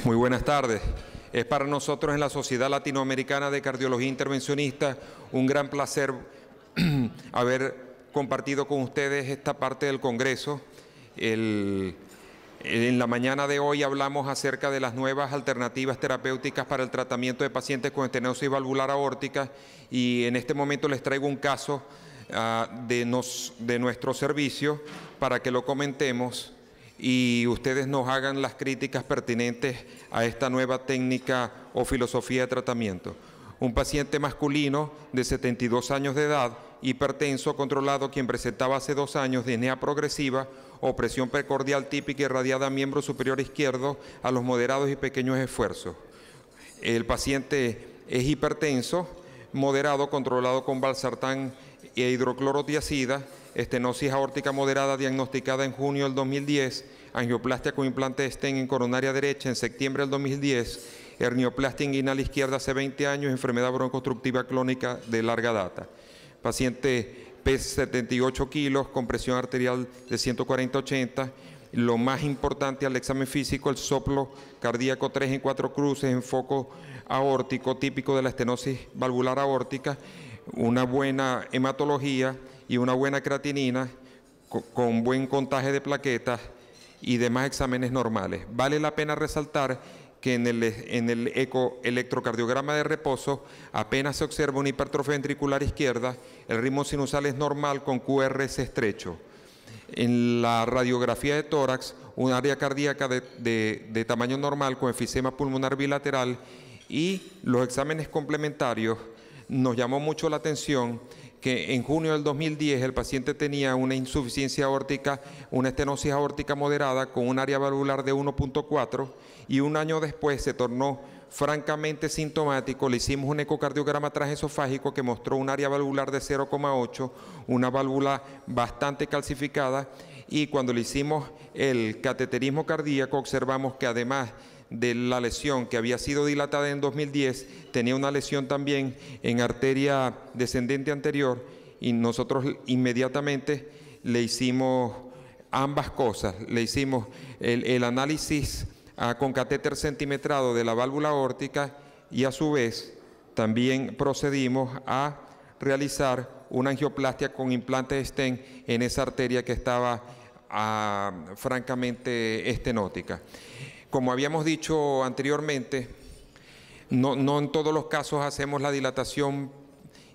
Muy buenas tardes. Es para nosotros en la Sociedad Latinoamericana de Cardiología Intervencionista un gran placer haber compartido con ustedes esta parte del Congreso. En la mañana de hoy hablamos acerca de las nuevas alternativas terapéuticas para el tratamiento de pacientes con estenosis valvular aórtica, y en este momento les traigo un caso de nuestro servicio para que lo comentemos y ustedes nos hagan las críticas pertinentes a esta nueva técnica o filosofía de tratamiento. Un paciente masculino de 72 años de edad, hipertenso controlado, quien presentaba hace 2 años disnea progresiva, opresión precordial típica irradiada a miembro superior izquierdo a los moderados y pequeños esfuerzos. El paciente es hipertenso, moderado, controlado con valsartán e hidroclorotiazida, estenosis aórtica moderada diagnosticada en junio del 2010, angioplastia con implante de stent en coronaria derecha en septiembre del 2010, hernioplastia inguinal izquierda hace 20 años, enfermedad broncoobstructiva crónica de larga data. Paciente pesa 78 kilos, con presión arterial de 140/80. Lo más importante al examen físico, el soplo cardíaco 3 en 4 cruces en foco aórtico, típico de la estenosis valvular aórtica, una buena hematología y una buena creatinina con buen contaje de plaquetas y demás exámenes normales. Vale la pena resaltar que en el electrocardiograma de reposo apenas se observa una hipertrofia ventricular izquierda, el ritmo sinusal es normal con QRS estrecho. En la radiografía de tórax, un área cardíaca de tamaño normal con efisema pulmonar bilateral, y los exámenes complementarios nos llamó mucho la atención que en junio del 2010 el paciente tenía una insuficiencia aórtica, una estenosis aórtica moderada con un área valvular de 1.4, y un año después se tornó francamente sintomático. Le hicimos un ecocardiograma transesofágico que mostró un área valvular de 0,8, una válvula bastante calcificada, y cuando le hicimos el cateterismo cardíaco observamos que además de la lesión que había sido dilatada en 2010, tenía una lesión también en arteria descendente anterior, y nosotros inmediatamente le hicimos ambas cosas. Le hicimos el análisis con catéter centimetrado de la válvula aórtica, y a su vez también procedimos a realizar una angioplastia con implante de stent en esa arteria que estaba francamente estenótica. Como habíamos dicho anteriormente, no en todos los casos hacemos la dilatación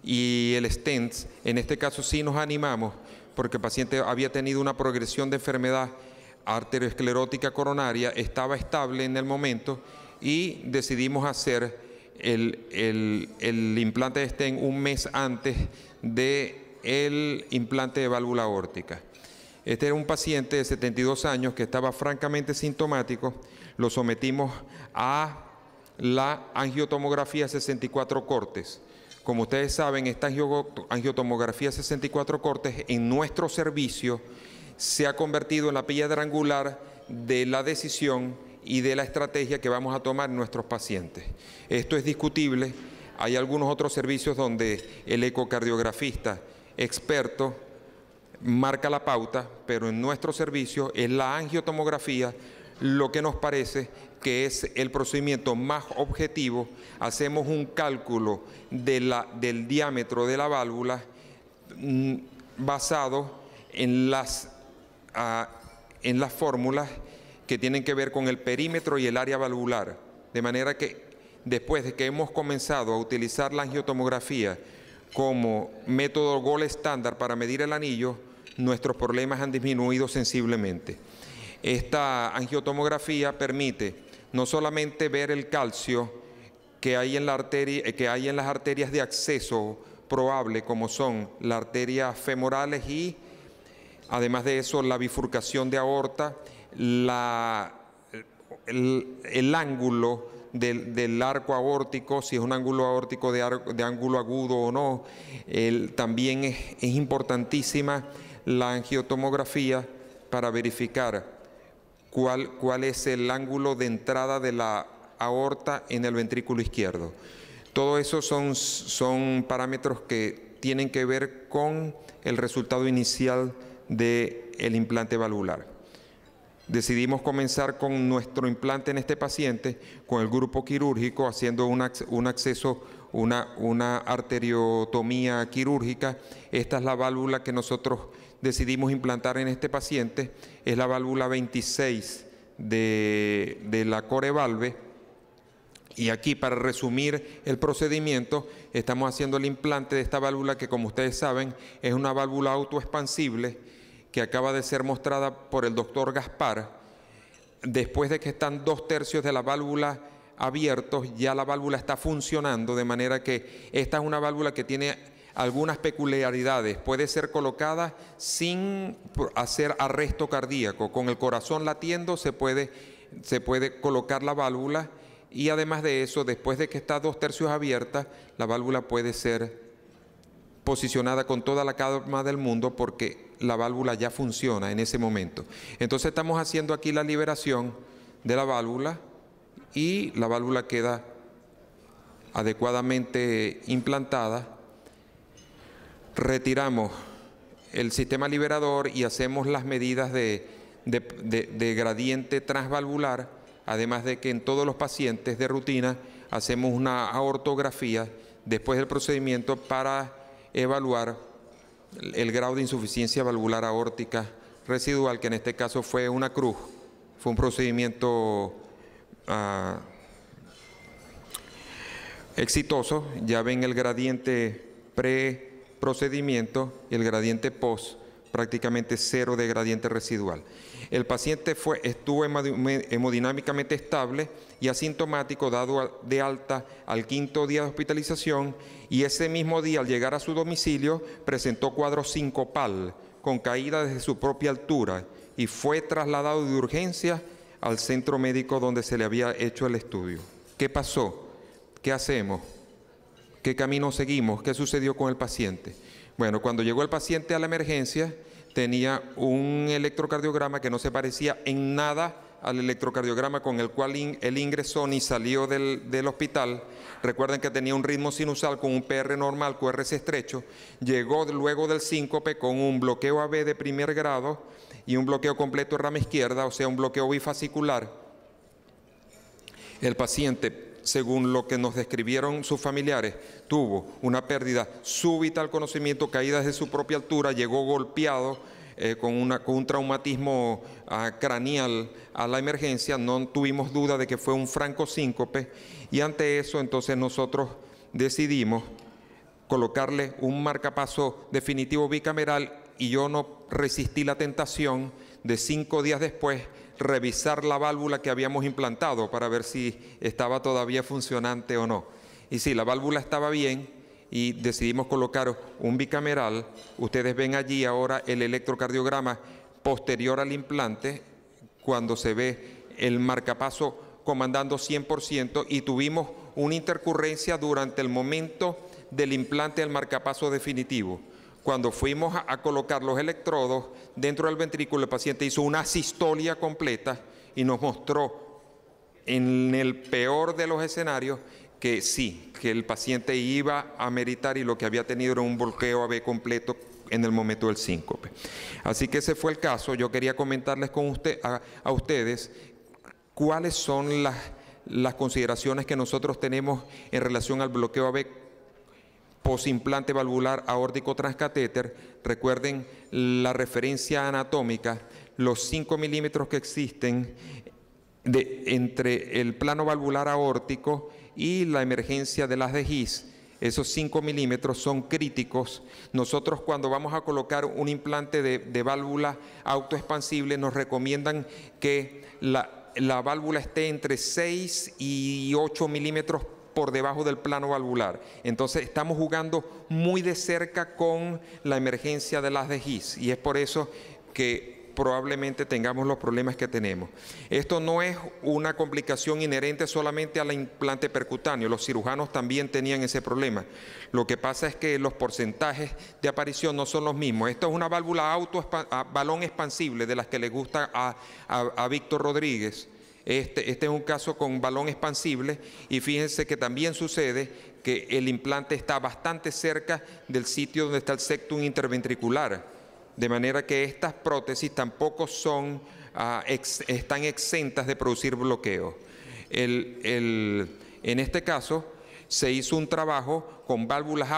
y el stent. En este caso sí nos animamos porque el paciente había tenido una progresión de enfermedad arteriosclerótica coronaria, estaba estable en el momento, y decidimos hacer el implante de stent un mes antes del implante de válvula aórtica. Este era un paciente de 72 años que estaba francamente sintomático. Lo sometimos a la angiotomografía 64 cortes. Como ustedes saben, esta angiotomografía 64 cortes en nuestro servicio se ha convertido en la piedra angular de la decisión y de la estrategia que vamos a tomar en nuestros pacientes. Esto es discutible. Hay algunos otros servicios donde el ecocardiografista experto marca la pauta, pero en nuestro servicio es la angiotomografía lo que nos parece que es el procedimiento más objetivo. Hacemos un cálculo del diámetro de la válvula basado en las fórmulas que tienen que ver con el perímetro y el área valvular, de manera que después de que hemos comenzado a utilizar la angiotomografía como método gold estándar para medir el anillo, nuestros problemas han disminuido sensiblemente. Esta angiotomografía permite no solamente ver el calcio que hay en la arteria, que hay en las arterias de acceso probable, como son las arterias femorales, y además de eso la bifurcación de aorta, el ángulo del arco aórtico, si es un ángulo aórtico de ángulo agudo o no. También es importantísima la angiotomografía para verificar cuál es el ángulo de entrada de la aorta en el ventrículo izquierdo. Todo eso son parámetros que tienen que ver con el resultado inicial del implante valvular. decidimos comenzar con nuestro implante en este paciente, con el grupo quirúrgico, haciendo una arteriotomía quirúrgica. Esta es la válvula que nosotros decidimos implantar en este paciente, es la válvula 26 de la Corevalve. Y aquí, para resumir el procedimiento, estamos haciendo el implante de esta válvula que, como ustedes saben, es una válvula autoexpansible que acaba de ser mostrada por el doctor Gaspar. Después de que están 2/3 de la válvula abiertos, ya la válvula está funcionando, de manera que esta es una válvula que tiene algunas peculiaridades. Puede ser colocada sin hacer arresto cardíaco. Con el corazón latiendo se puede colocar la válvula, y además de eso, después de que está 2/3 abierta, la válvula puede ser posicionada con toda la calma del mundo, porque la válvula ya funciona en ese momento. Entonces estamos haciendo aquí la liberación de la válvula y la válvula queda adecuadamente implantada. Retiramos el sistema liberador y hacemos las medidas de gradiente transvalvular, además de que en todos los pacientes de rutina hacemos una aortografía después del procedimiento para evaluar el grado de insuficiencia valvular aórtica residual, que en este caso fue una cruz. Fue un procedimiento exitoso. Ya ven el gradiente pre-procedimiento y el gradiente post, prácticamente 0 de gradiente residual. El paciente estuvo hemodinámicamente estable y asintomático, dado de alta al 5.º día de hospitalización, y ese mismo día, al llegar a su domicilio, presentó cuadro sincopal con caída desde su propia altura y fue trasladado de urgencia al centro médico donde se le había hecho el estudio. ¿Qué pasó? ¿Qué hacemos? ¿Qué camino seguimos? ¿Qué sucedió con el paciente? Bueno, cuando llegó el paciente a la emergencia, tenía un electrocardiograma que no se parecía en nada al electrocardiograma con el cual él ingresó ni salió del hospital. Recuerden que tenía un ritmo sinusal con un PR normal, QRS estrecho. Llegó luego del síncope con un bloqueo AB de primer grado y un bloqueo completo de rama izquierda, o sea, un bloqueo bifascicular. El paciente, según lo que nos describieron sus familiares, tuvo una pérdida súbita al conocimiento, caída desde su propia altura, llegó golpeado con un traumatismo craneal a la emergencia. No tuvimos duda de que fue un francosíncope, y ante eso entonces nosotros decidimos colocarle un marcapaso definitivo bicameral, y yo no resistí la tentación de 5 días después revisar la válvula que habíamos implantado para ver si estaba todavía funcionante o no. Y sí, la válvula estaba bien, y decidimos colocar un bicameral. Ustedes ven allí ahora el electrocardiograma posterior al implante, cuando se ve el marcapaso comandando 100%, y tuvimos una intercurrencia durante el momento del implante del marcapaso definitivo. Cuando fuimos a colocar los electrodos dentro del ventrículo, el paciente hizo una asistolia completa y nos mostró, en el peor de los escenarios, que sí, que el paciente iba a meritar, y lo que había tenido era un bloqueo AB completo en el momento del síncope. Así que ese fue el caso. Yo quería comentarles a ustedes cuáles son las consideraciones que nosotros tenemos en relación al bloqueo AB posimplante valvular aórtico transcatéter. Recuerden la referencia anatómica, los 5 milímetros que existen entre el plano valvular aórtico y la emergencia de las de His. Esos 5 milímetros son críticos. Nosotros, cuando vamos a colocar un implante de válvula autoexpansible, nos recomiendan que la válvula esté entre 6 y 8 milímetros por debajo del plano valvular. Entonces estamos jugando muy de cerca con la emergencia de las de His, y es por eso que probablemente tengamos los problemas que tenemos. Esto no es una complicación inherente solamente al implante percutáneo. Los cirujanos también tenían ese problema. Lo que pasa es que los porcentajes de aparición no son los mismos. Esto es una válvula balón expansible, de las que le gusta a Víctor Rodríguez. Este es un caso con balón expansible, y fíjense que también sucede que el implante está bastante cerca del sitio donde está el septum interventricular, de manera que estas prótesis tampoco son están exentas de producir bloqueo. En este caso, se hizo un trabajo con válvulas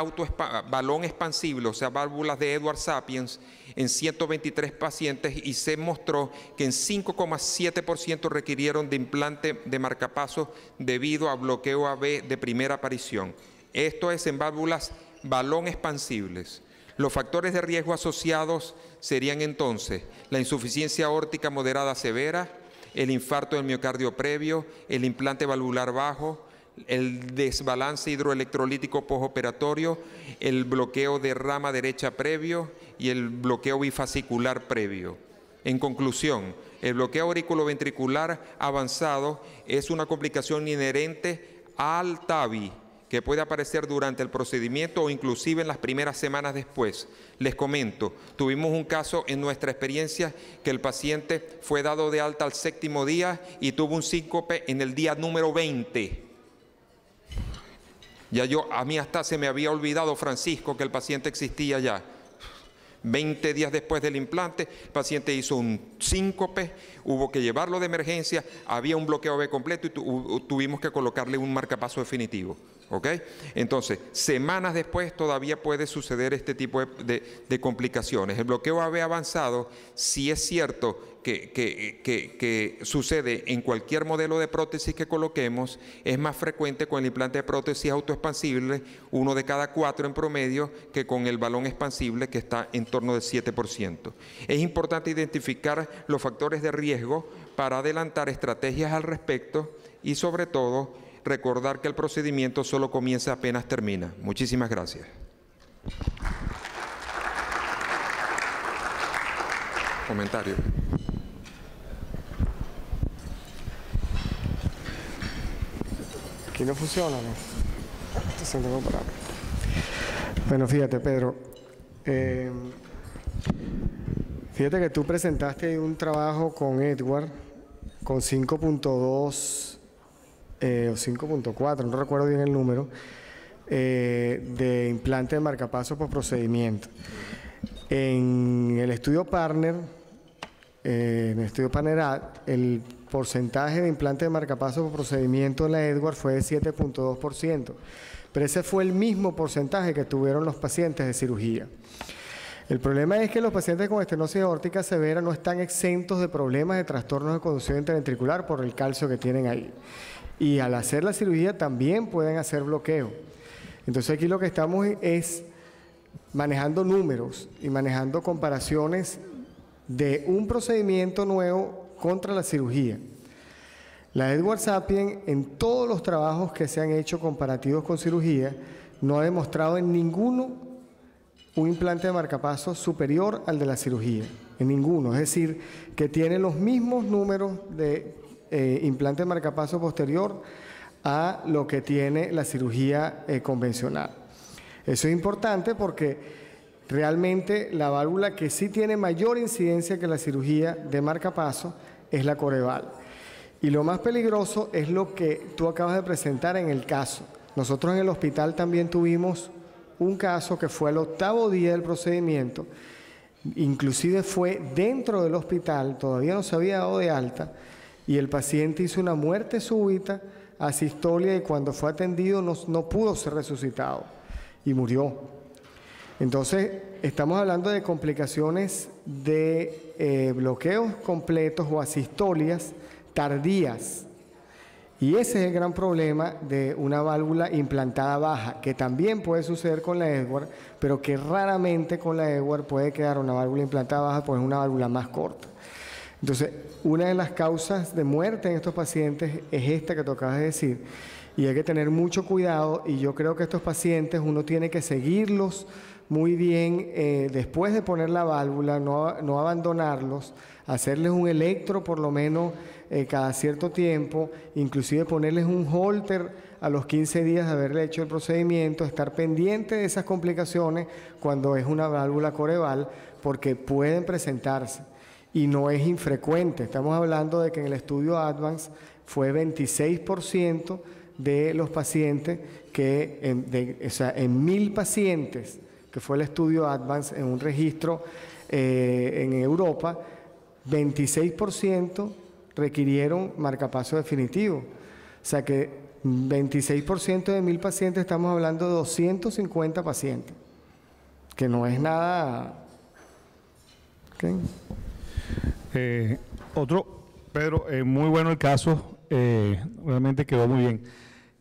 balón expansible, o sea, válvulas de Edwards Sapiens, en 123 pacientes y se mostró que en 5,7% requirieron de implante de marcapasos debido a bloqueo AB de primera aparición. Esto es en válvulas balón expansibles. Los factores de riesgo asociados serían entonces la insuficiencia aórtica moderada severa, el infarto del miocardio previo, el implante valvular bajo, el desbalance hidroelectrolítico postoperatorio, el bloqueo de rama derecha previo y el bloqueo bifascicular previo. En conclusión, el bloqueo auriculoventricular avanzado es una complicación inherente al TAVI que puede aparecer durante el procedimiento o inclusive en las primeras semanas después. Les comento, tuvimos un caso en nuestra experiencia que el paciente fue dado de alta al 7º día y tuvo un síncope en el día número 20. A mí hasta se me había olvidado, Francisco, que el paciente existía ya. 20 días después del implante, el paciente hizo un síncope, hubo que llevarlo de emergencia, había un bloqueo B completo y tuvimos que colocarle un marcapaso definitivo. ¿Ok? Entonces, semanas después todavía puede suceder este tipo de complicaciones. El bloqueo AB avanzado, sí es cierto que sucede en cualquier modelo de prótesis que coloquemos, es más frecuente con el implante de prótesis autoexpansible, 1 de cada 4 en promedio, que con el balón expansible, que está en torno del 7%. Es importante identificar los factores de riesgo para adelantar estrategias al respecto y, sobre todo, recordar que el procedimiento solo comienza apenas termina. Muchísimas gracias. Comentario. Aquí no funciona, ¿no? Bueno, fíjate, Pedro. Fíjate que tú presentaste un trabajo con Edwards con 5.2 o 5.4, no recuerdo bien el número, de implante de marcapasos por procedimiento. En el estudio Partner, el porcentaje de implante de marcapasos por procedimiento en la Edwards fue de 7.2%, pero ese fue el mismo porcentaje que tuvieron los pacientes de cirugía. El problema es que los pacientes con estenosis aórtica severa no están exentos de problemas de trastornos de conducción interventricular por el calcio que tienen ahí. Y al hacer la cirugía también pueden hacer bloqueo. Entonces aquí lo que estamos es manejando números y manejando comparaciones de un procedimiento nuevo contra la cirugía. La Edwards Sapiens, en todos los trabajos que se han hecho comparativos con cirugía, no ha demostrado en ninguno un implante de marcapasos superior al de la cirugía, en ninguno. Es decir, que tiene los mismos números de implante de marcapaso posterior a lo que tiene la cirugía convencional. Eso es importante porque realmente la válvula que sí tiene mayor incidencia que la cirugía de marcapaso es la Coreval. Y lo más peligroso es lo que tú acabas de presentar en el caso. Nosotros en el hospital también tuvimos un caso que fue al 8º día del procedimiento, inclusive fue dentro del hospital, todavía no se había dado de alta, y el paciente hizo una muerte súbita, asistolia, y cuando fue atendido no pudo ser resucitado y murió. Entonces, estamos hablando de complicaciones de bloqueos completos o asistolias tardías. Y ese es el gran problema de una válvula implantada baja, que también puede suceder con la Edwards, pero que raramente con la Edwards puede quedar una válvula implantada baja, pues es una válvula más corta. Entonces, una de las causas de muerte en estos pacientes es esta que tú acabas de decir, y hay que tener mucho cuidado, y yo creo que estos pacientes uno tiene que seguirlos muy bien después de poner la válvula, no abandonarlos, hacerles un electro por lo menos cada cierto tiempo, inclusive ponerles un holter a los 15 días de haberle hecho el procedimiento, estar pendiente de esas complicaciones cuando es una válvula Coreval, porque pueden presentarse y no es infrecuente. Estamos hablando de que en el estudio Advance fue 26% de los pacientes que, o sea, en 1000 pacientes, que fue el estudio Advance en un registro en Europa, 26% requirieron marcapaso definitivo. O sea que 26% de 1.000 pacientes, estamos hablando de 250 pacientes, que no es nada. ¿Okay? Pedro, muy bueno el caso, realmente quedó muy bien.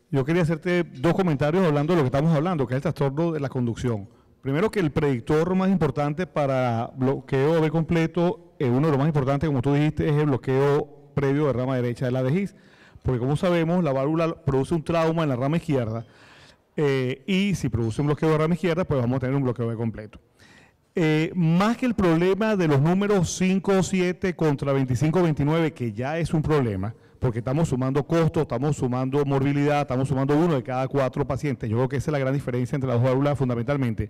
Yo quería hacerte dos comentarios hablando de lo que estamos hablando, que es el trastorno de la conducción. Primero, que el predictor más importante para bloqueo B completo, uno de los más importantes, como tú dijiste, es el bloqueo previo de rama derecha de la DEGIS, porque como sabemos, la válvula produce un trauma en la rama izquierda, y si produce un bloqueo de rama izquierda, pues vamos a tener un bloqueo B completo. Más que el problema de los números 5, 7 contra 25, 29, que ya es un problema, porque estamos sumando costos, estamos sumando morbilidad, estamos sumando 1 de cada 4 pacientes. Yo creo que esa es la gran diferencia entre las dos válvulas fundamentalmente.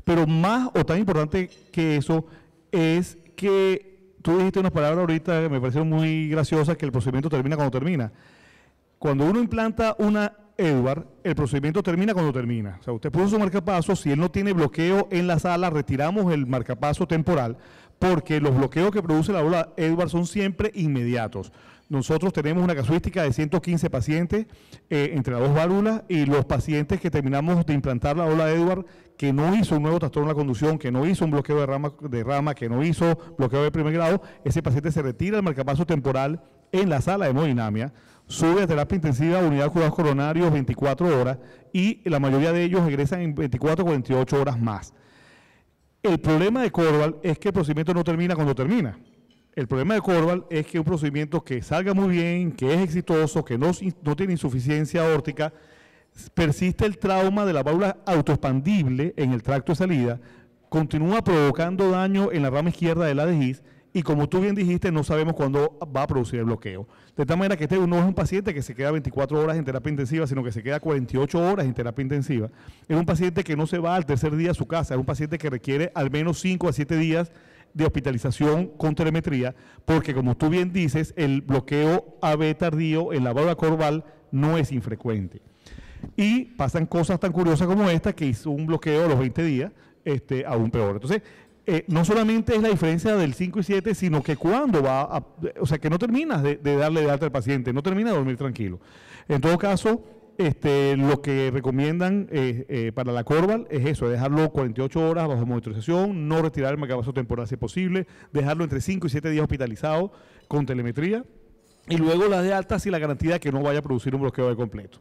Pero más o tan importante que eso es que tú dijiste unas palabras ahorita que me parecieron muy graciosas, que el procedimiento termina cuando termina. Cuando uno implanta una Edwards, el procedimiento termina cuando termina. O sea, usted puso su marcapaso, si él no tiene bloqueo en la sala, retiramos el marcapaso temporal, porque los bloqueos que produce la válvula Edwards son siempre inmediatos. Nosotros tenemos una casuística de 115 pacientes entre las dos válvulas, y los pacientes que terminamos de implantar la válvula Edwards, que no hizo un nuevo trastorno de la conducción, que no hizo un bloqueo de rama, que no hizo bloqueo de primer grado, ese paciente se retira el marcapaso temporal en la sala de hemodinamia, sube a terapia intensiva, unidad de cuidados coronarios 24 horas, y la mayoría de ellos egresan en 24 o 48 horas más. El problema de Corval es que el procedimiento no termina cuando termina. El problema de Corval es que un procedimiento que salga muy bien, que es exitoso, que no tiene insuficiencia aórtica, persiste el trauma de la válvula autoexpandible en el tracto de salida, continúa provocando daño en la rama izquierda de la DEGIS, y como tú bien dijiste, no sabemos cuándo va a producir el bloqueo. De tal manera que este no es un paciente que se queda 24 horas en terapia intensiva, sino que se queda 48 horas en terapia intensiva. Es un paciente que no se va al tercer día a su casa, es un paciente que requiere al menos 5 a 7 días de hospitalización con telemetría, porque como tú bien dices, el bloqueo AB tardío en la válvula Corval no es infrecuente. Y pasan cosas tan curiosas como esta, que hizo un bloqueo a los 20 días, aún peor. Entonces, no solamente es la diferencia del 5 y 7, sino que cuando o sea, que no terminas de darle de alta al paciente, no termina de dormir tranquilo. En todo caso, lo que recomiendan para la Corval es eso, dejarlo 48 horas bajo monitorización, no retirar el marcapaso temporal si es posible, dejarlo entre 5 y 7 días hospitalizado con telemetría, y luego la de alta si la garantía de que no vaya a producir un bloqueo de completo.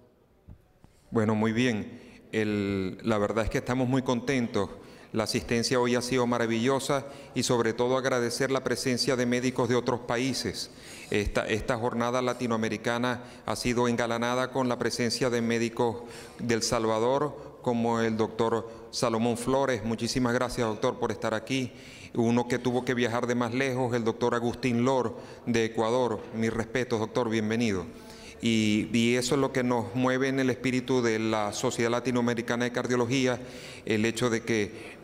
Bueno, muy bien. La verdad es que estamos muy contentos. La asistencia hoy ha sido maravillosa, y sobre todo agradecer la presencia de médicos de otros países. Esta jornada latinoamericana ha sido engalanada con la presencia de médicos de El Salvador, como el doctor Salomón Flores. Muchísimas gracias, doctor, por estar aquí. Uno que tuvo que viajar de más lejos, el doctor Agustín Lor, de Ecuador. Mis respetos, doctor, bienvenido. Y eso es lo que nos mueve en el espíritu de la Sociedad Latinoamericana de Cardiología, el hecho de que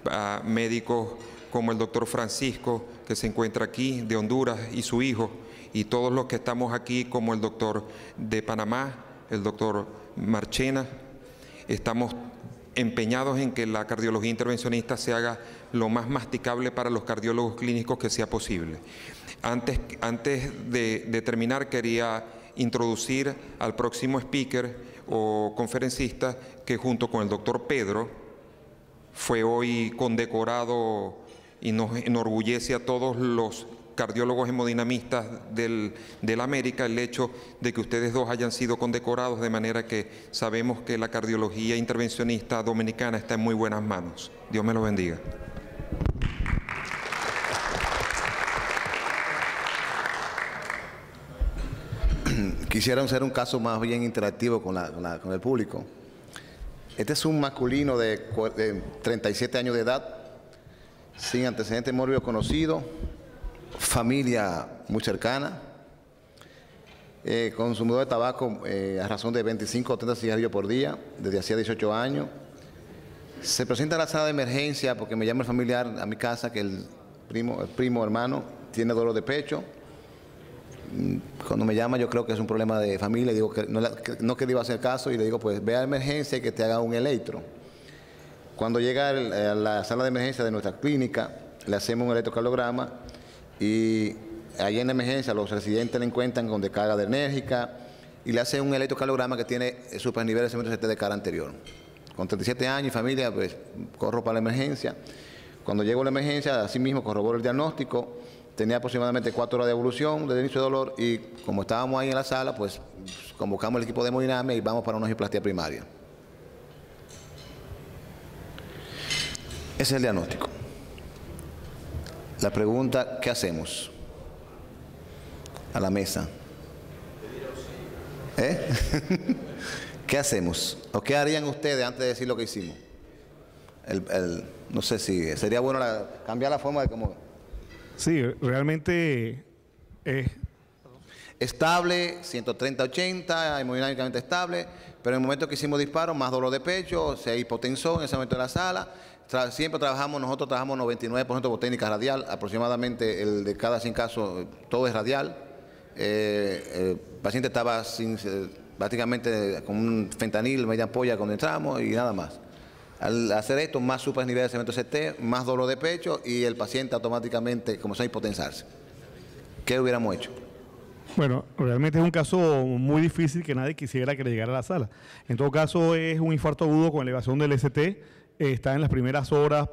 médicos como el doctor Francisco, que se encuentra aquí, de Honduras, y su hijo, y todos los que estamos aquí, como el doctor de Panamá, el doctor Marchena, estamos empeñados en que la cardiología intervencionista se haga lo más masticable para los cardiólogos clínicos que sea posible. Antes de terminar, quería introducir al próximo speaker o conferencista, que junto con el doctor Pedro fue hoy condecorado y nos enorgullece a todos los cardiólogos hemodinamistas de la América el hecho de que ustedes dos hayan sido condecorados, de manera que sabemos que la cardiología intervencionista dominicana está en muy buenas manos. Dios me lo bendiga. Quisiera hacer un caso más bien interactivo con el público. Este es un masculino de 37 años de edad, sin antecedente mórbido conocido, familia muy cercana, consumidor de tabaco a razón de 25 o 30 cigarrillos por día, desde hacía 18 años. Se presenta a la sala de emergencia porque me llama el familiar a mi casa que el primo hermano tiene dolor de pecho. Cuando me llama, yo creo que es un problema de familia, digo que no que le iba a hacer caso, y le digo, pues ve a emergencia y que te haga un electro. Cuando llega a la sala de emergencia de nuestra clínica, le hacemos un electrocardiograma y allí en la emergencia los residentes le encuentran con descarga enérgica y le hacen un electrocardiograma que tiene supernivel de cemento CT de cara anterior. Con 37 años y familia, pues corro para la emergencia. Cuando llego a la emergencia, así mismo corroboro el diagnóstico. Tenía aproximadamente 4 horas de evolución desde el inicio de dolor y como estábamos ahí en la sala, pues convocamos el equipo de hemodinamia y vamos para una angioplastia primaria. Ese es el diagnóstico. La pregunta, ¿qué hacemos? A la mesa. ¿Qué hacemos? ¿O qué harían ustedes antes de decir lo que hicimos? No sé si sería bueno cambiar la forma de cómo... Sí, realmente es... Estable, 130-80, hemodinámicamente estable, pero en el momento que hicimos disparo, más dolor de pecho, se hipotensó en ese momento de la sala. Nosotros trabajamos 99% por técnica radial, aproximadamente el de cada 100 casos, todo es radial. El paciente estaba prácticamente con un fentanil, media ampolla cuando entramos y nada más. Al hacer esto, más supernivel de cemento CT, más dolor de pecho y el paciente automáticamente comenzó a hipotensarse. ¿Qué hubiéramos hecho? Bueno, realmente es un caso muy difícil que nadie quisiera que le llegara a la sala. En todo caso, es un infarto agudo con elevación del ST. Está en las primeras horas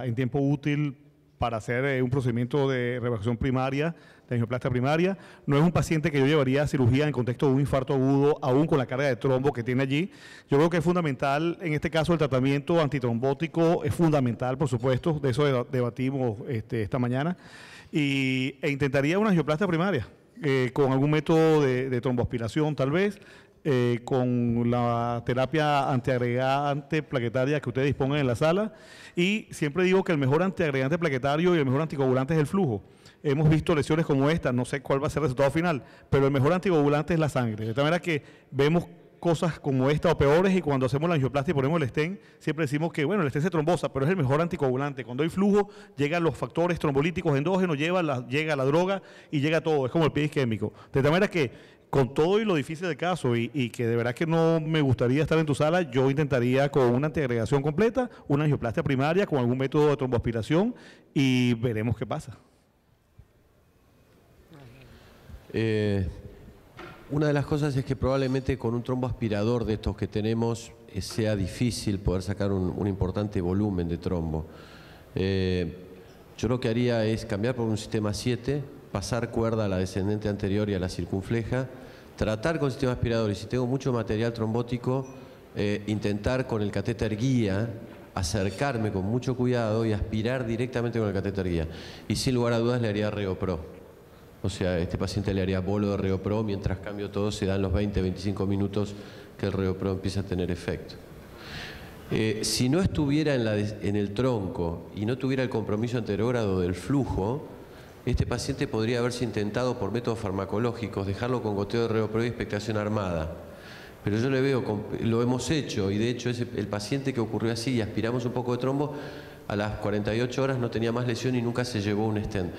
en tiempo útil para hacer un procedimiento de reversión primaria, de angioplastia primaria. No es un paciente que yo llevaría a cirugía en contexto de un infarto agudo, aún con la carga de trombo que tiene allí. Yo creo que es fundamental, en este caso, el tratamiento antitrombótico es fundamental, por supuesto, de eso debatimos esta mañana, e intentaría una angioplastia primaria, con algún método de tromboaspiración tal vez, con la terapia antiagregante plaquetaria que ustedes dispongan en la sala. Y siempre digo que el mejor antiagregante plaquetario y el mejor anticoagulante es el flujo. Hemos visto lesiones como esta, no sé cuál va a ser el resultado final, pero el mejor anticoagulante es la sangre. De tal manera que vemos cosas como esta o peores y cuando hacemos la angioplastia y ponemos el stent, siempre decimos que, bueno, el stent se trombosa, pero es el mejor anticoagulante. Cuando hay flujo, llegan los factores trombolíticos endógenos, llega la droga y llega todo. Es como el pie isquémico. De tal manera que, con todo y lo difícil del caso y que de verdad que no me gustaría estar en tu sala, yo intentaría con una antiagregación completa, una angioplastia primaria con algún método de tromboaspiración y veremos qué pasa. Una de las cosas es que probablemente con un tromboaspirador de estos que tenemos sea difícil poder sacar un importante volumen de trombo. Yo lo que haría es cambiar por un sistema 7, pasar cuerda a la descendente anterior y a la circunfleja, tratar con sistema aspirador y si tengo mucho material trombótico, intentar con el catéter guía acercarme con mucho cuidado y aspirar directamente con el catéter guía. Y sin lugar a dudas le haría ReoPro. O sea, a este paciente le haría bolo de ReoPro, mientras cambio todo se dan los 20-25 minutos que el ReoPro empieza a tener efecto. Si no estuviera en el tronco y no tuviera el compromiso anterógrado del flujo, este paciente podría haberse intentado por métodos farmacológicos dejarlo con goteo de ReoPro y expectación armada. Pero yo le veo, lo hemos hecho y de hecho el paciente que ocurrió así y aspiramos un poco de trombo, a las 48 horas no tenía más lesión y nunca se llevó un stent.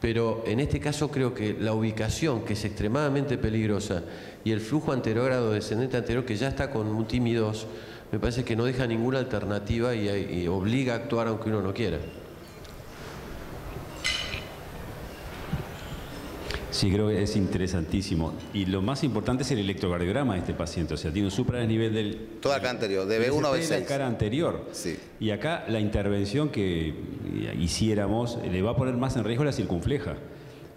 Pero en este caso creo que la ubicación, que es extremadamente peligrosa, y el flujo anterógrado descendente anterior, que ya está con un TIMI-2, me parece que no deja ninguna alternativa y obliga a actuar aunque uno no quiera. Sí, creo que es interesantísimo. Y lo más importante es el electrocardiograma de este paciente. O sea, tiene un supradesnivel del... Toda la cara anterior, de B1 a B6. De la cara anterior. Sí. Y acá la intervención que hiciéramos le va a poner más en riesgo la circunfleja.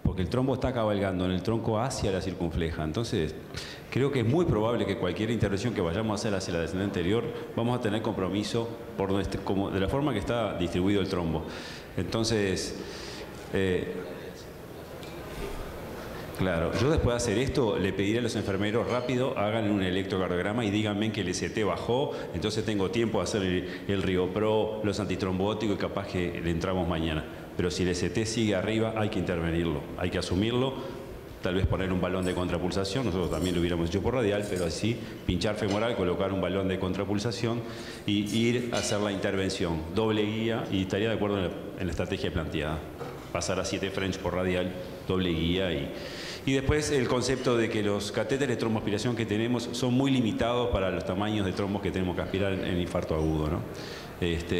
Porque el trombo está cabalgando en el tronco hacia la circunfleja. Entonces, creo que es muy probable que cualquier intervención que vayamos a hacer hacia la descendente anterior, vamos a tener compromiso de la forma que está distribuido el trombo. Entonces... Claro, yo después de hacer esto le pediré a los enfermeros rápido, hagan un electrocardiograma y díganme que el ST bajó, entonces tengo tiempo de hacer el ReoPro, los antitrombóticos y capaz que le entramos mañana. Pero si el ST sigue arriba hay que intervenirlo, hay que asumirlo, tal vez poner un balón de contrapulsación, nosotros también lo hubiéramos hecho por radial, pero así pinchar femoral, colocar un balón de contrapulsación y ir a hacer la intervención, doble guía y estaría de acuerdo en la estrategia planteada. Pasar a 7 French por radial, doble guía y después el concepto de que los catéteres de tromboaspiración que tenemos son muy limitados para los tamaños de trombos que tenemos que aspirar en infarto agudo, ¿no? Eso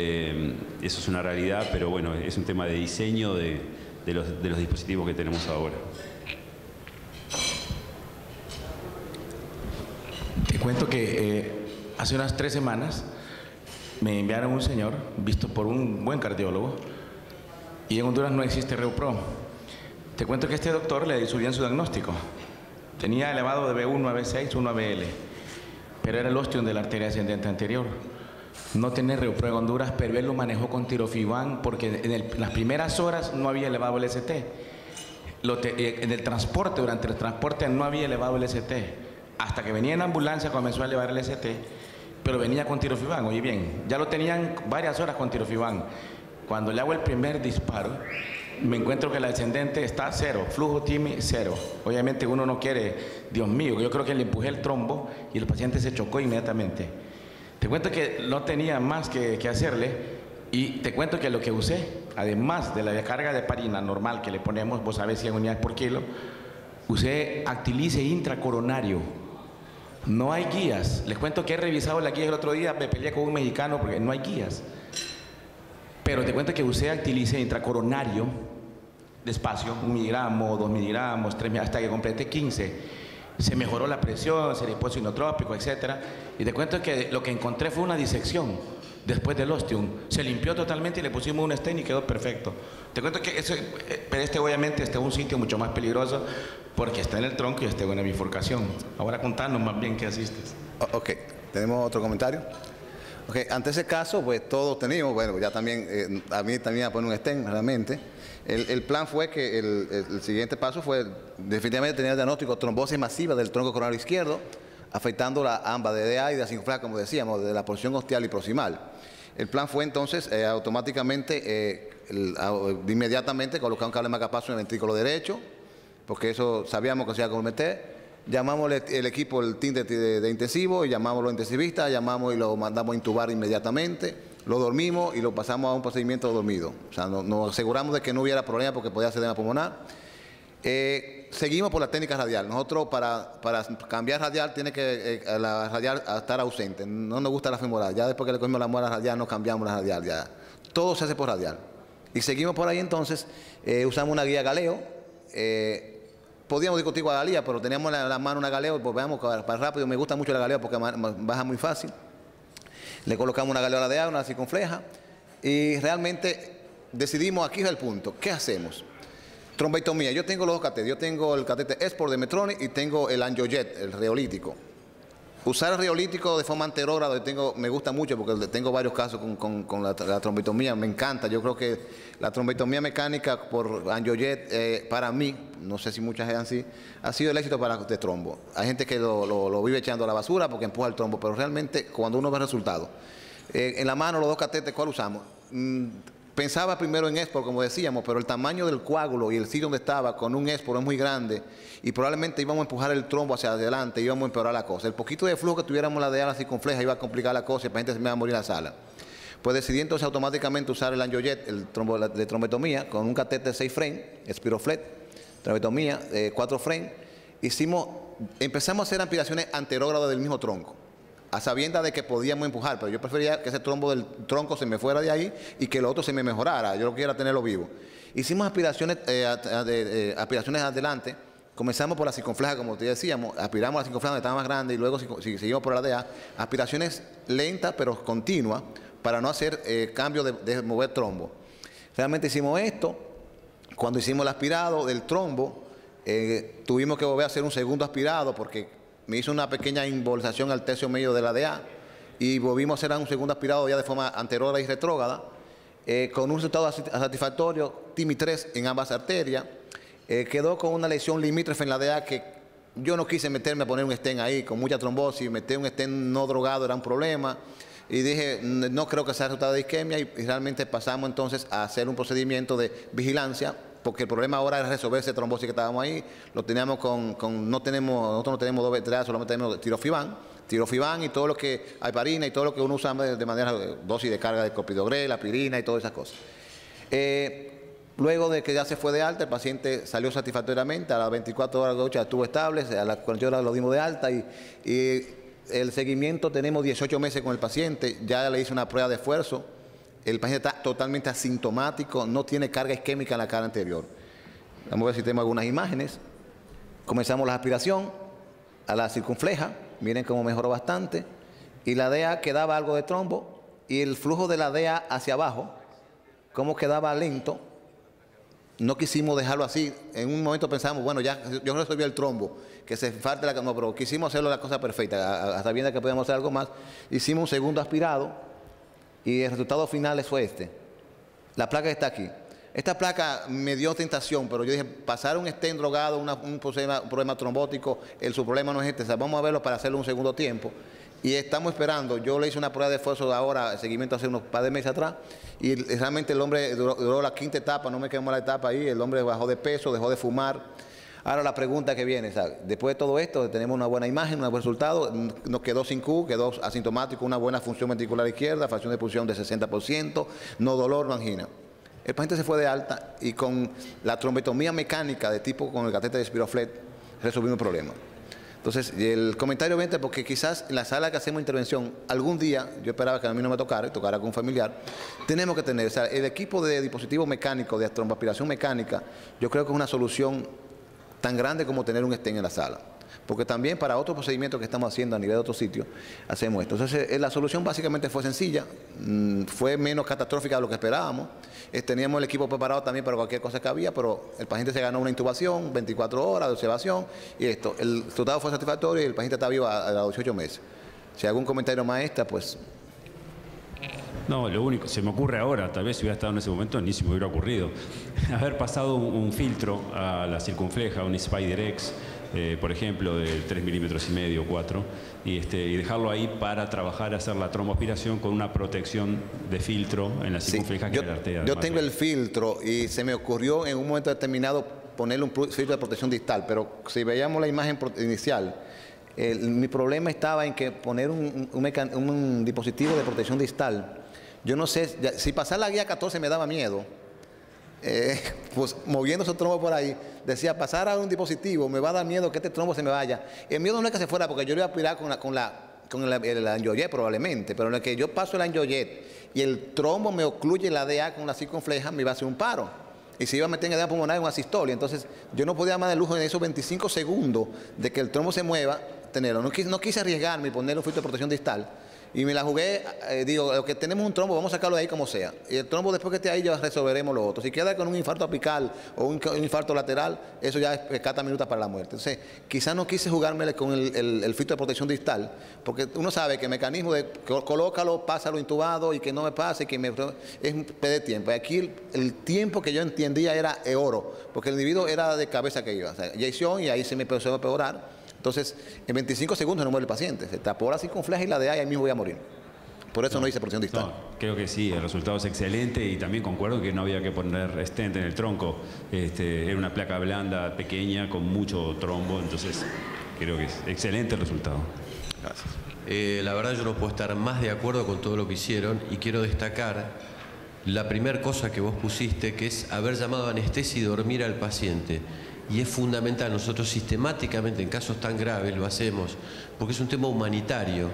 es una realidad, pero bueno, es un tema de diseño de de los dispositivos que tenemos ahora. Te cuento que hace unas 3 semanas me enviaron un señor visto por un buen cardiólogo y en Honduras no existe ReuPro. Te cuento que este doctor le hizo bien su diagnóstico. Tenía elevado de B1 a B6, 1 a BL, pero era el ostium de la arteria ascendente anterior. No tiene ReuPro en Honduras, pero él lo manejó con tirofiban porque en las primeras horas no había elevado el ST. En el transporte, durante el transporte no había elevado el ST. Hasta que venía en ambulancia comenzó a elevar el ST, pero venía con tirofiban. Oye bien, ya lo tenían varias horas con tirofiban. Cuando le hago el primer disparo, me encuentro que el ascendente está 0, flujo TIMI 0. Obviamente uno no quiere, Dios mío, yo creo que le empujé el trombo y el paciente se chocó inmediatamente. Te cuento que no tenía más que hacerle y te cuento que lo que usé, además de la carga de heparina normal que le ponemos, vos sabés 100 unidades por kilo, usé Actilice intracoronario. No hay guías. Les cuento que he revisado la guía el otro día, me peleé con un mexicano porque no hay guías. Pero te cuento que usé Actilice intracoronario, despacio, 1 miligramo, 2 miligramos, 3 hasta que completé 15. Se mejoró la presión, se le puso inotrópico, etc. Y te cuento que lo que encontré fue una disección después del ostium. Se limpió totalmente y le pusimos un stent y quedó perfecto. Te cuento que pero obviamente es un sitio mucho más peligroso porque está en el tronco y está en una bifurcación. Ahora contanos más bien qué asistes. Ok, ¿tenemos otro comentario? Ok, ante ese caso, pues todos teníamos, bueno, ya también, a mí también a poner un stent realmente. El plan fue que el siguiente paso fue definitivamente tener el diagnóstico de trombosis masiva del tronco coronario izquierdo, afectando la AMBA de DA y de la sincofleja, como decíamos, de la porción ostial y proximal. El plan fue entonces automáticamente, inmediatamente colocar un cable marcapaso en el ventrículo derecho, porque eso sabíamos que se iba a cometer. Llamamos el equipo, el team de intensivo, y llamamos a los intensivistas, llamamos y lo mandamos a intubar inmediatamente, lo dormimos y lo pasamos a un procedimiento dormido. O sea, nos aseguramos de que no hubiera problema porque podía ser edema pulmonar. Seguimos por la técnica radial. Nosotros para cambiar radial tiene que la radial estar ausente. No nos gusta la femoral. Ya después que le cogimos la muela radial no cambiamos la radial. Ya. Todo se hace por radial. Y seguimos por ahí entonces. Usamos una guía Galeo. Podíamos discutir Guadalía, pero teníamos en la mano una Galeo, pues veamos para rápido. Me gusta mucho la Galeo porque baja muy fácil. Le colocamos una Galeo a la DA, una circunfleja, y realmente decidimos, aquí es el punto, ¿qué hacemos? Trombectomía, yo tengo los dos catéteres, yo tengo el catéter Esport de Medtronic y tengo el Angiojet, el reolítico. Usar el reolítico de forma anterógrada me gusta mucho porque tengo varios casos con la trombectomía, me encanta. Yo creo que la trombectomía mecánica por Angiojet, para mí, no sé si muchas es así, ha sido el éxito de trombo. Hay gente que lo vive echando a la basura porque empuja el trombo, pero realmente cuando uno ve el resultado, en la mano los dos catéteres, ¿cuál usamos? Pensaba primero en Esport, como decíamos, pero el tamaño del coágulo y el sitio donde estaba con un Esport es muy grande y probablemente íbamos a empujar el trombo hacia adelante, íbamos a empeorar la cosa. El poquito de flujo que tuviéramos la DA circunfleja iba a complicar la cosa y la gente se me iba a morir en la sala. Pues decidí entonces automáticamente usar el Angiojet, el trombo de trombectomía, con un catéter 6 frame, Spiroflex, trombectomía, 4 frame. Empezamos a hacer aspiraciones anterógradas del mismo tronco, a sabiendas de que podíamos empujar, pero yo prefería que ese trombo del tronco se me fuera de ahí y que lo otro se me mejorara, yo lo quería tenerlo vivo. Hicimos aspiraciones adelante, comenzamos por la circunfleja, como te decíamos, aspiramos a la circunfleja donde estaba más grande y luego seguimos por la DA, aspiraciones lentas pero continuas para no hacer cambio de mover trombo. Realmente hicimos esto, cuando hicimos el aspirado del trombo, tuvimos que volver a hacer un segundo aspirado porque me hizo una pequeña embolización al tercio medio de la DA y volvimos a hacer un segundo aspirado ya de forma anterógrada y retrógrada, con un resultado satisfactorio, TIMI 3 en ambas arterias. Quedó con una lesión limítrofe en la DA que yo no quise meterme a poner un stent ahí, con mucha trombosis, meter un stent no drogado era un problema. Y dije, no creo que sea resultado de isquemia y realmente pasamos entonces a hacer un procedimiento de vigilancia porque el problema ahora es resolver ese trombosis que estábamos ahí. Lo teníamos nosotros no tenemos doble solamente tenemos tirofiban y todo lo que, heparina y todo lo que uno usa de manera dosis de carga de clopidogrel, aspirina y todas esas cosas. Luego de que ya se fue de alta, el paciente salió satisfactoriamente, a las 24 horas de ducha estuvo estable, a las 48 horas lo dimos de alta y el seguimiento tenemos 18 meses con el paciente, ya le hice una prueba de esfuerzo. El paciente está totalmente asintomático, no tiene carga isquémica en la cara anterior. Vamos a ver si tenemos algunas imágenes. Comenzamos la aspiración a la circunfleja. Miren cómo mejoró bastante. Y la DEA quedaba algo de trombo. Y el flujo de la DEA hacia abajo, cómo quedaba lento. No quisimos dejarlo así. En un momento pensamos, bueno, ya yo resolví el trombo, que se falta la... No, pero quisimos hacerlo la cosa perfecta, sabiendo que podíamos hacer algo más. Hicimos un segundo aspirado y el resultado final fue este. La placa está aquí. Esta placa me dio tentación, pero yo dije, pasar un stent drogado, un problema trombótico, su problema no es este. O sea, vamos a verlo para hacerlo un segundo tiempo. Y estamos esperando. Yo le hice una prueba de esfuerzo ahora, seguimiento hace unos par de meses atrás, y realmente el hombre duró la quinta etapa, no me quemó la etapa ahí, el hombre bajó de peso, dejó de fumar. Ahora la pregunta que viene, ¿sabes? Después de todo esto, tenemos una buena imagen, un buen resultado, nos quedó sin Q, quedó asintomático, una buena función ventricular izquierda, fracción de pulsión de 60%, no dolor, no angina. El paciente se fue de alta y con la trombotomía mecánica de tipo con el catéter de Spiroflex resolvimos el problema. Entonces, el comentario viene porque quizás en la sala que hacemos intervención, algún día, yo esperaba que a mí no me tocara con un familiar, tenemos que tener, o sea, el equipo de dispositivos mecánicos, de tromboaspiración mecánica, yo creo que es una solución tan grande como tener un stent en la sala. Porque también para otros procedimientos que estamos haciendo a nivel de otros sitios, hacemos esto. Entonces, la solución básicamente fue sencilla, fue menos catastrófica de lo que esperábamos. Teníamos el equipo preparado también para cualquier cosa que había, pero el paciente se ganó una intubación, 24 horas de observación, y esto. El resultado fue satisfactorio y el paciente está vivo a los 18 meses. Si hay algún comentario más pues... No, lo único, se me ocurre ahora, tal vez si hubiera estado en ese momento ni se me hubiera ocurrido, haber pasado un filtro a la circunfleja, un Spider-X, por ejemplo, de 3,5 milímetros, 4, y dejarlo ahí para trabajar, hacer la tromboaspiración con una protección de filtro en la circunfleja, que era la arteria. Yo tengo el filtro y se me ocurrió en un momento determinado ponerle un filtro de protección distal, pero si veíamos la imagen inicial, mi problema estaba en que poner un dispositivo de protección distal, yo no sé, si pasar la guía 14 me daba miedo. Pues moviendo esos trombos por ahí, decía, pasar a un dispositivo, me va a dar miedo que este trombo se me vaya. El miedo no es que se fuera, porque yo lo iba a aspirar con el angiojet probablemente, pero en el que yo paso el angiojet y el trombo me ocluye la DA con la circunfleja, me iba a hacer un paro. Y se iba a meter en edema pulmonar en una sistolia. Entonces, yo no podía más de lujo en esos 25 segundos de que el trombo se mueva, tenerlo. No quise arriesgarme y ponerle un filtro de protección distal. Y me la jugué, digo, lo que tenemos un trombo, vamos a sacarlo de ahí como sea. Y el trombo, después que esté ahí, ya resolveremos lo otro. Si queda con un infarto apical o un infarto lateral, eso ya es 40 minutos para la muerte. Entonces, quizás no quise jugármele con el filtro de protección distal, porque uno sabe que el mecanismo de colócalo, pásalo intubado y que no me pase, que es perder tiempo. Y aquí el tiempo que yo entendía era oro, porque el individuo era de cabeza que iba. O sea, eyección y ahí se me empezó a empeorar. Entonces, en 25 segundos no muere el paciente. Se tapó la circunfleja y la DA y ahí mismo voy a morir. Por eso no hice protección distal. No, creo que sí, el resultado es excelente y también concuerdo que no había que poner stent en el tronco. Era una placa blanda, pequeña, con mucho trombo, entonces creo que es excelente el resultado. Gracias. La verdad yo no puedo estar más de acuerdo con todo lo que hicieron y quiero destacar la primera cosa que vos pusiste, que es haber llamado a anestesia y dormir al paciente. Y es fundamental, nosotros sistemáticamente en casos tan graves lo hacemos, porque es un tema humanitario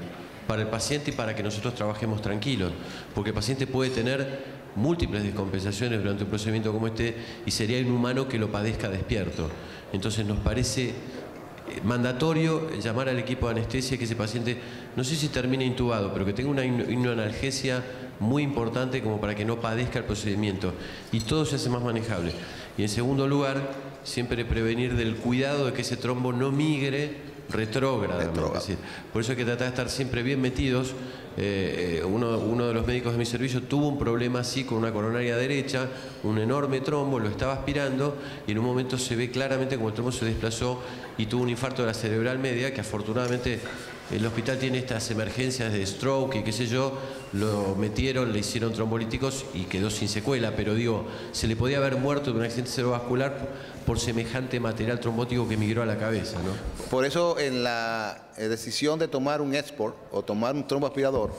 para el paciente y para que nosotros trabajemos tranquilos, porque el paciente puede tener múltiples descompensaciones durante un procedimiento como este y sería inhumano que lo padezca despierto. Entonces nos parece mandatorio llamar al equipo de anestesia, que ese paciente, no sé si termine intubado, pero que tenga una hipnoanalgesia muy importante como para que no padezca el procedimiento y todo se hace más manejable. Y en segundo lugar, siempre prevenir del cuidado de que ese trombo no migre retrógradamente. Es decir, por eso hay que tratar de estar siempre bien metidos. Uno de los médicos de mi servicio tuvo un problema así con una coronaria derecha, un enorme trombo, lo estaba aspirando y en un momento se ve claramente como el trombo se desplazó y tuvo un infarto de la cerebral media, que afortunadamente el hospital tiene estas emergencias de stroke y qué sé yo, lo metieron, le hicieron trombolíticos y quedó sin secuela, pero digo, se le podía haber muerto de un accidente cerebrovascular por semejante material trombótico que migró a la cabeza, ¿no? Por eso en la decisión de tomar un export o tomar un tromboaspirador,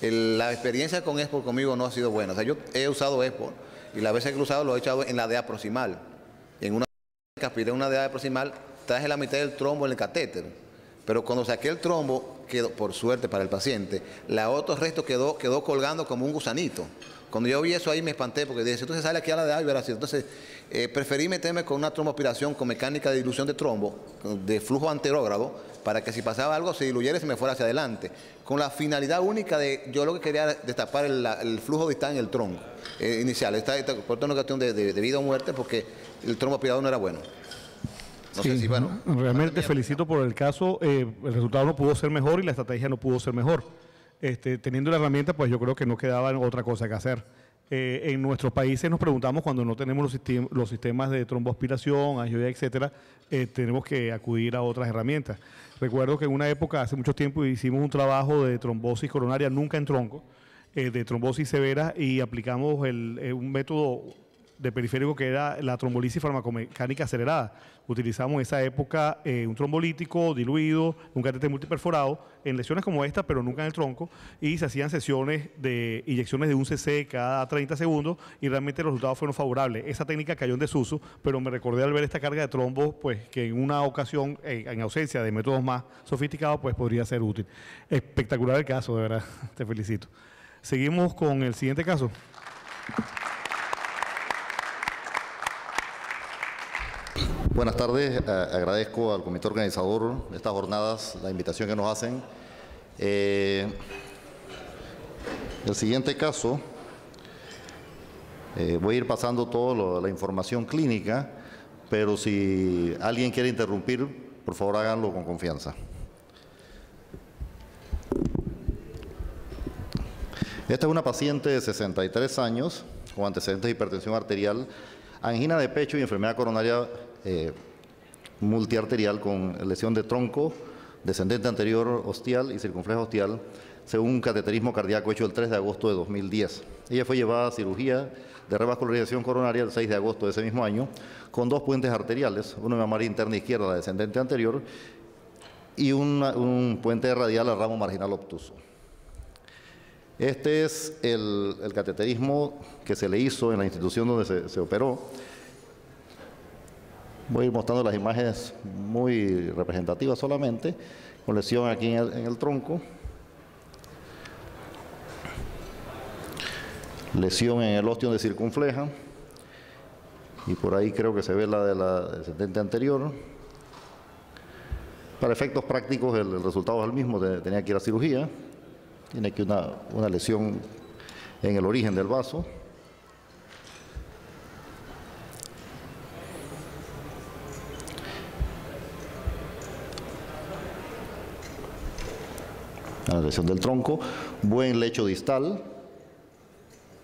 la experiencia con export conmigo no ha sido buena. O sea, yo he usado export y las veces que he usado lo he echado en la DA proximal. En una que aspiré una DA proximal, traje la mitad del trombo en el catéter. Pero cuando saqué el trombo, quedó, por suerte para el paciente, la otro resto quedó colgando como un gusanito. Cuando yo vi eso ahí me espanté porque dije, entonces sale aquí a la de Álvaro así. Entonces preferí meterme con una tromboaspiración con mecánica de dilución de trombo, de flujo anterógrado, para que si pasaba algo se diluyera y se me fuera hacia adelante. Con la finalidad única de, yo lo que quería era destapar el flujo distal en el tronco inicial. Por todo una cuestión de vida o muerte porque el trombo aspirador no era bueno. No sé si, bueno, realmente te felicito por el caso. El resultado no pudo ser mejor y la estrategia no pudo ser mejor. Teniendo la herramienta, pues yo creo que no quedaba otra cosa que hacer. En nuestros países nos preguntamos cuando no tenemos los sistemas de tromboaspiración, angioedema, etcétera, tenemos que acudir a otras herramientas. Recuerdo que en una época, hace mucho tiempo, hicimos un trabajo de trombosis coronaria, nunca en tronco, de trombosis severa y aplicamos un método de periférico que era la trombolisis farmacomecánica acelerada. Utilizamos en esa época un trombolítico diluido, un catéter multiperforado, en lesiones como esta, pero nunca en el tronco, y se hacían sesiones de inyecciones de 1 cc cada 30 segundos y realmente los resultados fueron favorables. Esa técnica cayó en desuso, pero me recordé al ver esta carga de trombos, pues que en una ocasión, en ausencia de métodos más sofisticados, pues podría ser útil. Espectacular el caso, de verdad, te felicito. Seguimos con el siguiente caso. Buenas tardes, agradezco al comité organizador de estas jornadas la invitación que nos hacen. El siguiente caso, voy a ir pasando toda la información clínica, pero si alguien quiere interrumpir, por favor háganlo con confianza. Esta es una paciente de 63 años con antecedentes de hipertensión arterial, angina de pecho y enfermedad coronaria multiarterial con lesión de tronco, descendente anterior ostial y circunflejo ostial, según un cateterismo cardíaco hecho el 3 de agosto de 2010. Ella fue llevada a cirugía de revascularización coronaria el 6 de agosto de ese mismo año, con 2 puentes arteriales, uno de mamaria interna izquierda, la descendente anterior, y un puente radial al ramo marginal obtuso. Este es el cateterismo que se le hizo en la institución donde se operó. Voy a ir mostrando las imágenes muy representativas solamente, con lesión aquí en el tronco, lesión en el ostium de circunfleja, y por ahí creo que se ve la de la descendente anterior. Para efectos prácticos el resultado es el mismo, tenía que ir a cirugía, tiene aquí una lesión en el origen del vaso. La lesión del tronco, buen lecho distal,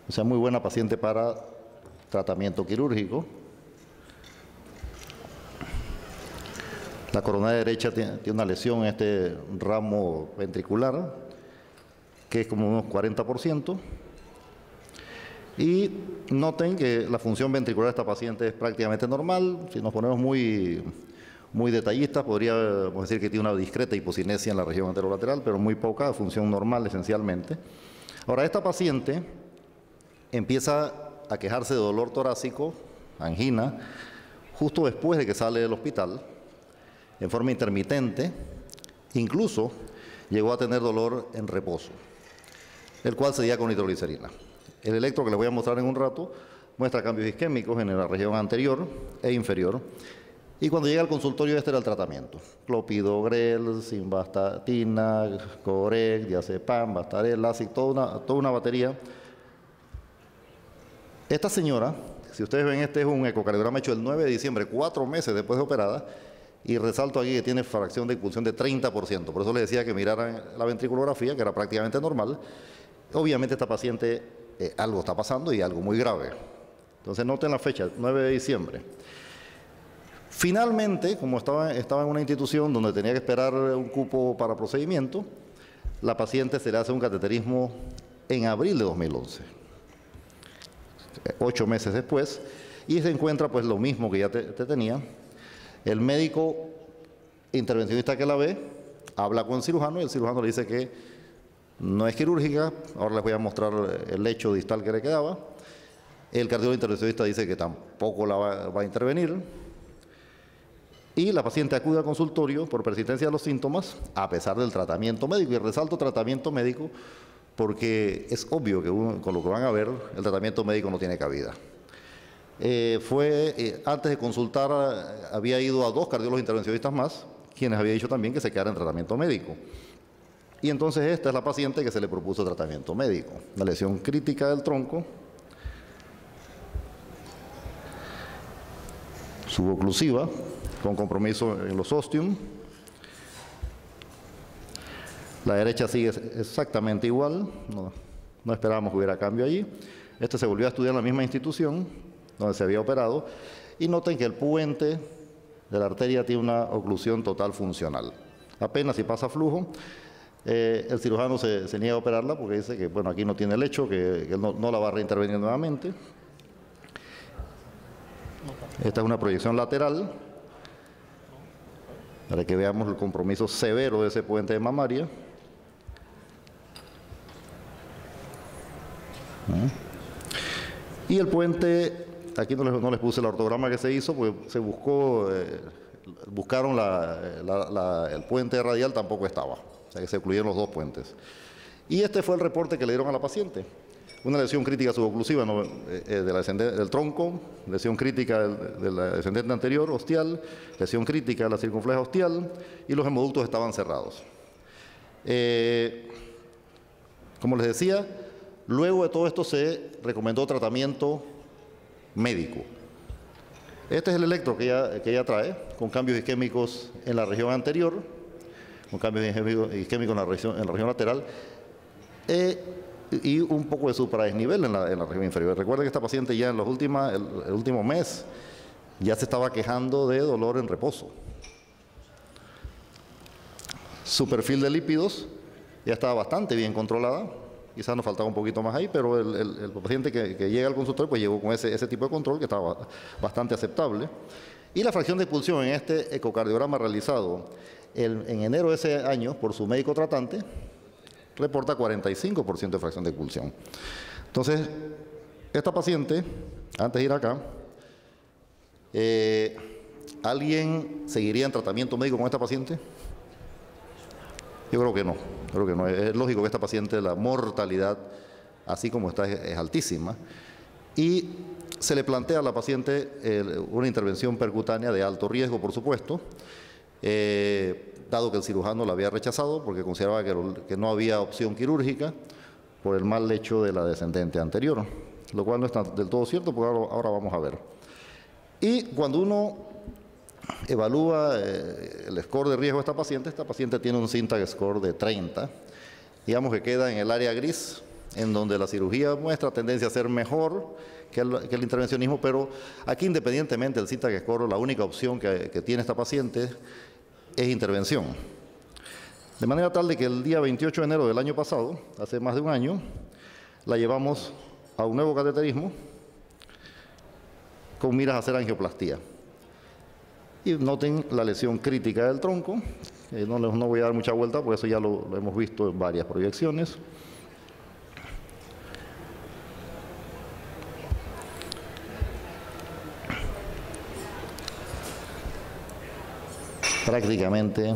o sea, muy buena paciente para tratamiento quirúrgico. La coronaria derecha tiene una lesión en este ramo ventricular, que es como unos 40%. Y noten que la función ventricular de esta paciente es prácticamente normal. Si nos ponemos muy detallistas, podríamos decir que tiene una discreta hipocinesia en la región anterolateral, pero muy poca, función normal esencialmente. Ahora, esta paciente empieza a quejarse de dolor torácico, angina, justo después de que sale del hospital, en forma intermitente, incluso llegó a tener dolor en reposo, el cual se dio con nitroglicerina. El electro que les voy a mostrar en un rato muestra cambios isquémicos en la región anterior e inferior. Y cuando llega al consultorio, este era el tratamiento: clopidogrel, simvastatina, corec, diazepam, bastarel, Lasix, toda una batería. Esta señora, si ustedes ven, este es un ecocardiograma hecho el 9 de diciembre, 4 meses después de operada, y resalto aquí que tiene fracción de impulsión de 30%. Por eso les decía que miraran la ventriculografía, que era prácticamente normal. Obviamente esta paciente algo está pasando y algo muy grave. Entonces noten la fecha, 9 de diciembre. Finalmente, como estaba en una institución donde tenía que esperar un cupo para procedimiento, la paciente se le hace un cateterismo en abril de 2011, 8 meses después, y se encuentra pues lo mismo que ya te tenía. El médico intervencionista que la ve habla con el cirujano y el cirujano le dice que no es quirúrgica. Ahora les voy a mostrar el lecho distal que le quedaba. El cardiólogo intervencionista dice que tampoco la va a intervenir. Y la paciente acude al consultorio por persistencia de los síntomas, a pesar del tratamiento médico. Y resalto tratamiento médico porque es obvio que con lo que van a ver, el tratamiento médico no tiene cabida. Antes de consultar, había ido a 2 cardiólogos intervencionistas más, quienes había dicho también que se quedara en tratamiento médico. Y entonces esta es la paciente que se le propuso tratamiento médico. Una lesión crítica del tronco, suboclusiva, con compromiso en los ostium. La derecha sigue exactamente igual, no esperábamos que hubiera cambio allí. Este se volvió a estudiar en la misma institución donde se había operado, y noten que el puente de la arteria tiene una oclusión total funcional. Apenas si pasa flujo, el cirujano se niega a operarla porque dice que bueno, aquí no tiene lecho, que él no la va a reintervenir nuevamente. Esta es una proyección lateral para que veamos el compromiso severo de ese puente de mamaria. Y el puente, aquí no les puse el ortograma que se hizo, porque se buscó, buscaron el puente radial, tampoco estaba. O sea que se excluyeron los 2 puentes. Y este fue el reporte que le dieron a la paciente. Una lesión crítica suboclusiva del tronco, lesión crítica de la descendente anterior, ostial, lesión crítica de la circunfleja ostial, y los hemoductos estaban cerrados. Como les decía, luego de todo esto se recomendó tratamiento médico. Este es el electro que ella trae, con cambios isquémicos en la región anterior, con cambios isquémicos en la región lateral, y un poco de supradesnivel en la región inferior. Recuerden que esta paciente ya en el último mes ya se estaba quejando de dolor en reposo. Su perfil de lípidos ya estaba bastante bien controlada. Quizás nos faltaba un poquito más ahí, pero el paciente que llega al consultorio pues llegó con ese tipo de control que estaba bastante aceptable. Y la fracción de expulsión en este ecocardiograma realizado en enero de ese año por su médico tratante reporta 45% de fracción de expulsión. Entonces, esta paciente, antes de ir acá, ¿alguien seguiría en tratamiento médico con esta paciente? Yo creo que no. Es lógico que esta paciente, la mortalidad, así como está, es altísima. Y se le plantea a la paciente una intervención percutánea de alto riesgo, por supuesto, dado que el cirujano la había rechazado porque consideraba que no había opción quirúrgica por el mal lecho de la descendente anterior, lo cual no está del todo cierto, porque ahora vamos a ver. Y cuando uno evalúa el score de riesgo de esta paciente tiene un Syntag score de 30, digamos que queda en el área gris, en donde la cirugía muestra tendencia a ser mejor que el intervencionismo, pero aquí independientemente del Syntag score, la única opción que tiene esta paciente es intervención. De manera tal de que el día 28 de enero del año pasado, hace más de un año, la llevamos a un nuevo cateterismo con miras a hacer angioplastía. Y noten la lesión crítica del tronco, no voy a dar mucha vuelta, porque eso ya lo hemos visto en varias proyecciones. Prácticamente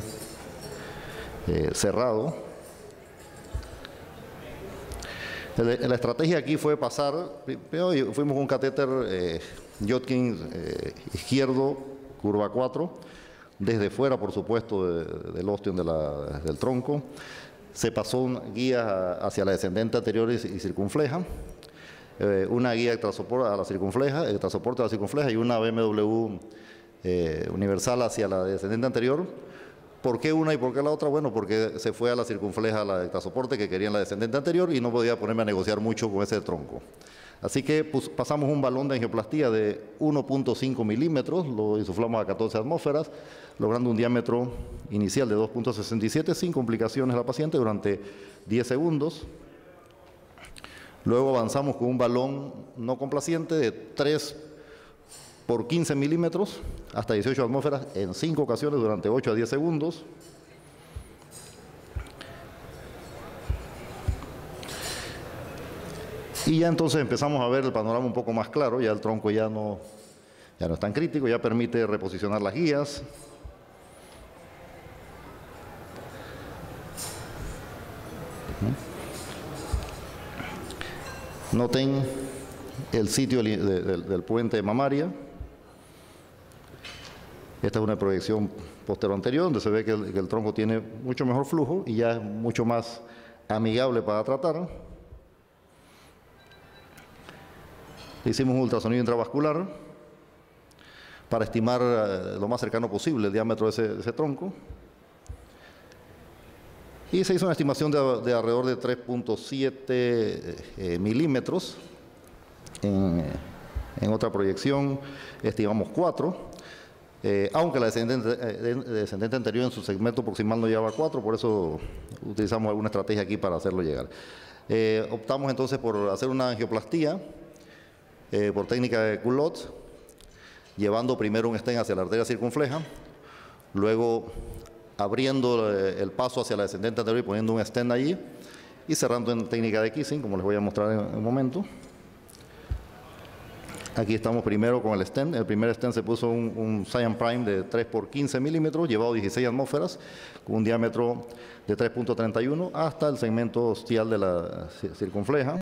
cerrado. La estrategia aquí fue pasar, primero fuimos con un catéter Jodkin izquierdo, curva 4, desde fuera, por supuesto, del ostium del tronco. Se pasó una guía hacia la descendente anterior y circunfleja, una guía de transporte a la circunfleja, y una BMW universal hacia la descendente anterior. ¿Por qué una y por qué la otra? Bueno, porque se fue a la circunfleja, a la de transporte que quería en la descendente anterior, y no podía ponerme a negociar mucho con ese tronco. Así que pasamos un balón de angioplastía de 1.5 milímetros, lo insuflamos a 14 atmósferas, logrando un diámetro inicial de 2.67, sin complicaciones a la paciente durante 10 segundos. Luego avanzamos con un balón no complaciente de 3 por 15 milímetros hasta 18 atmósferas en 5 ocasiones durante 8 a 10 segundos. Y ya entonces empezamos a ver el panorama un poco más claro, ya el tronco ya no es tan crítico, ya permite reposicionar las guías. Noten el sitio del puente mamaria. Esta es una proyección postero anterior, donde se ve que el tronco tiene mucho mejor flujo y ya es mucho más amigable para tratar. Hicimos un ultrasonido intravascular para estimar lo más cercano posible el diámetro de ese tronco. Y se hizo una estimación de alrededor de 3.7 milímetros. En otra proyección estimamos 4. Aunque la descendente anterior en su segmento proximal no llevaba 4, por eso utilizamos alguna estrategia aquí para hacerlo llegar. Optamos entonces por hacer una angioplastía por técnica de Culotte, llevando primero un stent hacia la arteria circunfleja, luego abriendo el paso hacia la descendente anterior y poniendo un stent allí, y cerrando en técnica de kissing, como les voy a mostrar en un momento. Aquí estamos primero con el stent. El primer stent se puso un Cyan Prime de 3 por 15 milímetros, llevado 16 atmósferas, con un diámetro de 3.31 hasta el segmento ostial de la circunfleja.